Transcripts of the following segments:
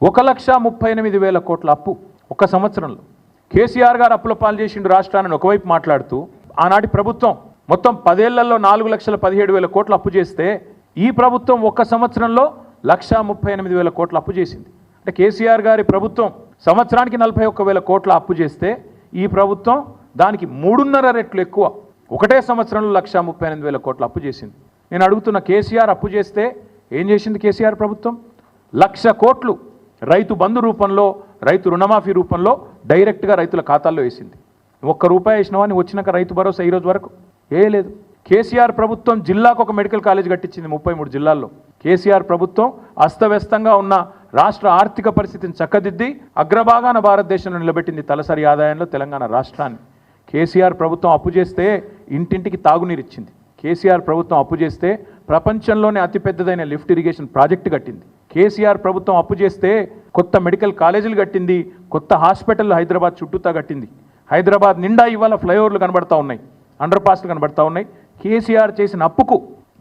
1,38,000 కోట్ల అప్పు ఒక సంవత్సరంలో. కేసీఆర్ గారు అప్పుల పాలు చేసిండు రాష్ట్రాన్ని ఒకవైపు మాట్లాడుతూ, ఆనాటి ప్రభుత్వం మొత్తం 10 ఏళ్లలో 4,17,000 కోట్ల అప్పు చేస్తే ఈ ప్రభుత్వం ఒక్క సంవత్సరంలో 1,38,000 కోట్ల అప్పు చేసింది. అంటే కేసీఆర్ గారి ప్రభుత్వం సంవత్సరానికి 41,000 కోట్ల అప్పు చేస్తే ఈ ప్రభుత్వం దానికి 3.5 రెట్లు ఎక్కువ ఒకటే సంవత్సరంలో 1,38,000 కోట్ల అప్పు చేసింది. నేను అడుగుతున్న, కేసీఆర్ అప్పు చేస్తే ఏం చేసింది కేసీఆర్ ప్రభుత్వం? 1,00,000 కోట్లు రైతు బంధు రూపంలో, రైతు రుణమాఫీ రూపంలో డైరెక్ట్గా రైతుల ఖాతాల్లో వేసింది. ₹1 వేసినవా నువ్వు వచ్చినాక రైతు భరోసా ఈరోజు వరకు లేదు. కేసీఆర్ ప్రభుత్వం జిల్లాకు ఒక మెడికల్ కాలేజ్ కట్టించింది 33 జిల్లాల్లో. కేసీఆర్ ప్రభుత్వం అస్తవ్యస్తంగా ఉన్న రాష్ట్ర ఆర్థిక పరిస్థితిని చక్కదిద్ది అగ్రభాగాన భారతదేశంలో నిలబెట్టింది తలసరి ఆదాయంలో తెలంగాణ రాష్ట్రాన్ని. కేసీఆర్ ప్రభుత్వం అప్పు చేస్తే ఇంటింటికి తాగునీరు ఇచ్చింది. కేసీఆర్ ప్రభుత్వం అప్పు చేస్తే ప్రపంచంలోనే అతిపెద్దదైన లిఫ్ట్ ఇరిగేషన్ ప్రాజెక్టు కట్టింది. కేసీఆర్ ప్రభుత్వం అప్పు చేస్తే కొత్త మెడికల్ కాలేజీలు కట్టింది, కొత్త హాస్పిటల్ హైదరాబాద్ చుట్టూతా కట్టింది. హైదరాబాద్ నిండా ఇవాళ ఫ్లైఓవర్లు కనబడతా ఉన్నాయి, అండర్ పాస్లు కనబడతా ఉన్నాయి. కేసీఆర్ చేసిన అప్పుకు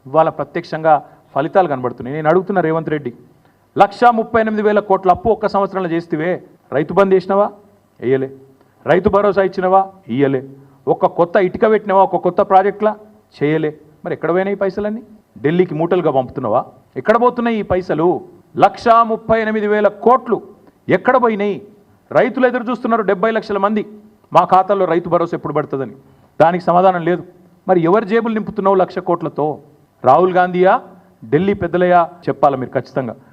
ఇవాళ ప్రత్యక్షంగా ఫలితాలు కనబడుతున్నాయి. నేను అడుగుతున్న రేవంత్ రెడ్డి, 1,38,000 కోట్ల అప్పు ఒక్క సంవత్సరంలో చేస్తేవే రైతు బంద్ చేసినవా? వేయలే. రైతు భరోసా ఇచ్చినవా? ఇయ్యలే. ఒక కొత్త ఇటుక పెట్టినవా? ఒక కొత్త ప్రాజెక్టులా? చేయలే. మరి ఎక్కడ పోయినాయి ఈ పైసలన్నీ? ఢిల్లీకి మూటలుగా పంపుతున్నావా? ఎక్కడ పోతున్నాయి ఈ పైసలు? 1,38,000 కోట్లు ఎక్కడ పోయినాయి? రైతులు ఎదురు చూస్తున్నారు 70 లక్షల మంది, మా ఖాతాలో రైతు భరోసా ఎప్పుడు పడుతుందని. దానికి సమాధానం లేదు. మరి ఎవరి జేబులు నింపుతున్నావు 1,00,000 కోట్లతో? రాహుల్ గాంధీయా, ఢిల్లీ పెద్దలయా? చెప్పాలి మీరు ఖచ్చితంగా.